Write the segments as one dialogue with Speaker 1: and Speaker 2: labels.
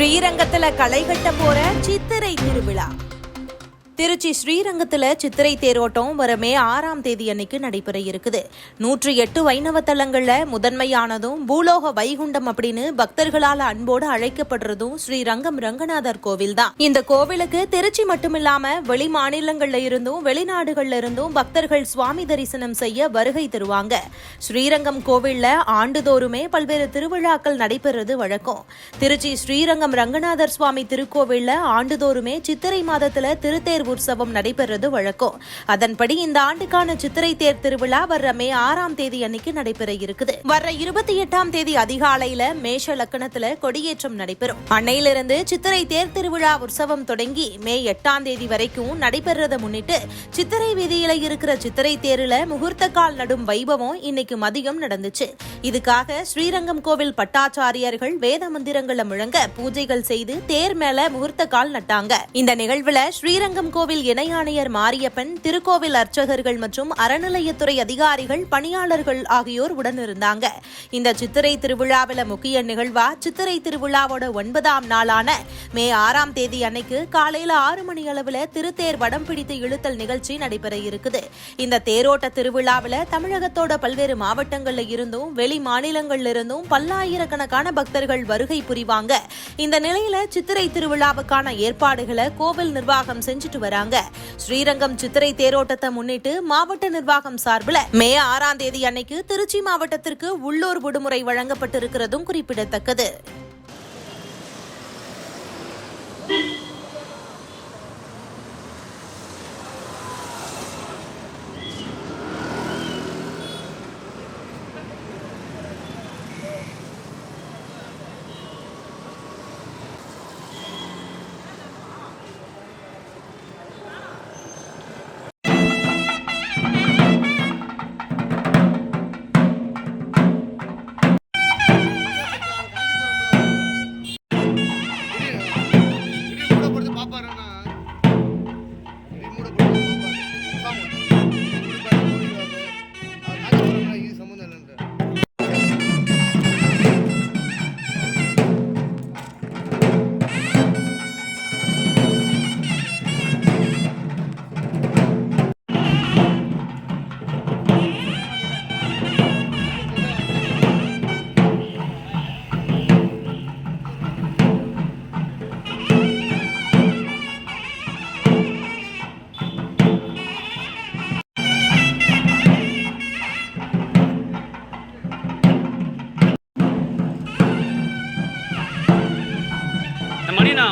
Speaker 1: ஸ்ரீரங்கத்துல களை கட்ட போற சித்திரை திருவிழா. திருச்சி ஸ்ரீரங்கத்துல சித்திரை தேரோட்டம் வர மே 6ஆம் தேதி அன்னைக்கு நடைபெற இருக்குது. 108 வைணவ தலங்கள்ல முதன்மையானதும் பூலோக வைகுண்டம் அப்படின்னு பக்தர்களால அன்போடு அழைக்கப்படுறதும் ஸ்ரீரங்கம் ரங்கநாதர் கோவில் தான். இந்த கோவிலுக்கு திருச்சி மட்டுமில்லாம வெளி மாநிலங்கள்ல இருந்தும் வெளிநாடுகள்ல இருந்தும் பக்தர்கள் சுவாமி தரிசனம் செய்ய வருகை தருவாங்க. ஸ்ரீரங்கம் கோவில்ல ஆண்டுதோறுமே பல்வேறு திருவிழாக்கள் நடைபெறுவது வழக்கம். திருச்சி ஸ்ரீரங்கம் ரங்கநாதர் சுவாமி திருக்கோவில்ல ஆண்டுதோறுமே சித்திரை மாதத்துல திருத்தேர் உற்சவம் நடைபெறுவது வழக்கம். அதன்படி இந்த ஆண்டுக்கான சித்திரை தேர் திருவிழா வர்ற மே 6ஆம் தேதி அன்னைக்கு நடைபெற இருக்குது. வர்ற 28ஆம் தேதி அதிகாலையில மேஷ லக்கணத்துல கொடியேற்றம் நடைபெறும். அன்னையிலிருந்து சித்திரை தேர் திருவிழா உற்சவம் தொடங்கி மே 8ஆம் தேதி வரைக்கும் நடைபெறத முன்னிட்டு சித்திரை வீதியில இருக்கிற சித்திரை தேர்ல முகூர்த்த கால் நடும் வைபவம் இன்னைக்கு மதியம் நடந்துச்சு. இதுக்காக ஸ்ரீரங்கம் கோவில் பட்டாச்சாரியர்கள் வேத மந்திரங்களை முழங்க பூஜைகள் செய்து தேர் மேல முகூர்த்த கால் நட்டாங்க. இந்த நிகழ்வுல ஸ்ரீரங்கம் கோவில் இணை ஆணையர் மாரியப்பன், திருக்கோவில் அர்ச்சகர்கள் மற்றும் அறநிலையத்துறை அதிகாரிகள், பணியாளர்கள் ஆகியோர் உடனிருந்தாங்க. இந்த சித்திரை திருவிழாவில முக்கிய நிகழ்வா சித்திரை திருவிழாவோட 9ஆம் நாளான மே 6ஆம் தேதி அன்னைக்கு காலையில 6 மணி அளவுல திருத்தேர் வடம் பிடித்து இழுத்தல் நிகழ்ச்சி நடைபெற இருக்குது. இந்த தேரோட்ட திருவிழாவில தமிழகத்தோட பல்வேறு மாவட்டங்கள்ல இருந்தும் வெளி மாநிலங்கள்ல இருந்தும் பல்லாயிரக்கணக்கான பக்தர்கள் வருகை புரிவாங்க. இந்த நிலையில சித்திரை திருவிழாவுக்கான ஏற்பாடுகளை கோவில் நிர்வாகம் செஞ்சுட்டு வராங்க. ஸ்ரீரங்கம் சித்திரை தேரோட்டத்தை முன்னிட்டு மாவட்ட நிர்வாகம் சார்பில் மே 6ஆம் தேதி அன்னைக்கு திருச்சி மாவட்டத்திற்கு உள்ளூர் விடுமுறை வழங்கப்பட்டிருக்கிறதும் குறிப்பிடத்தக்கது.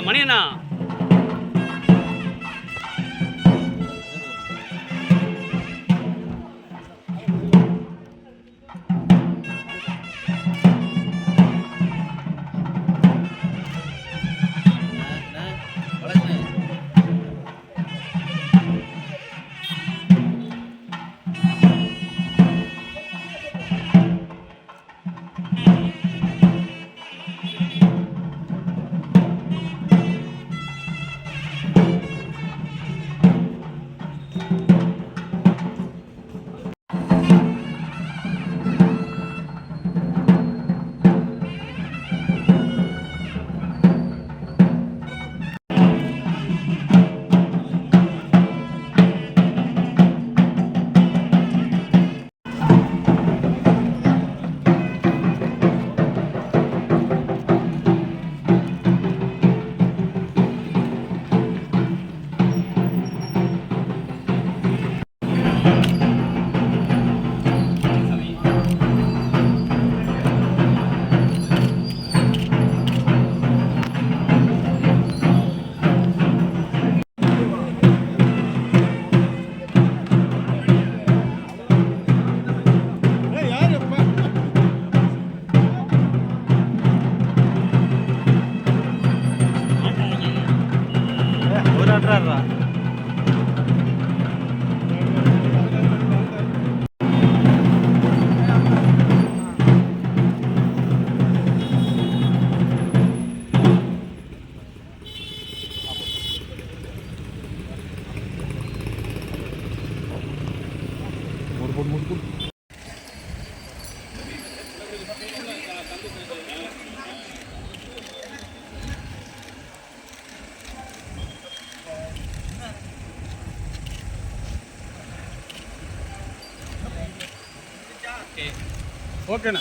Speaker 2: மணியண்ணா ஓகே
Speaker 3: ஓகேண்ணா.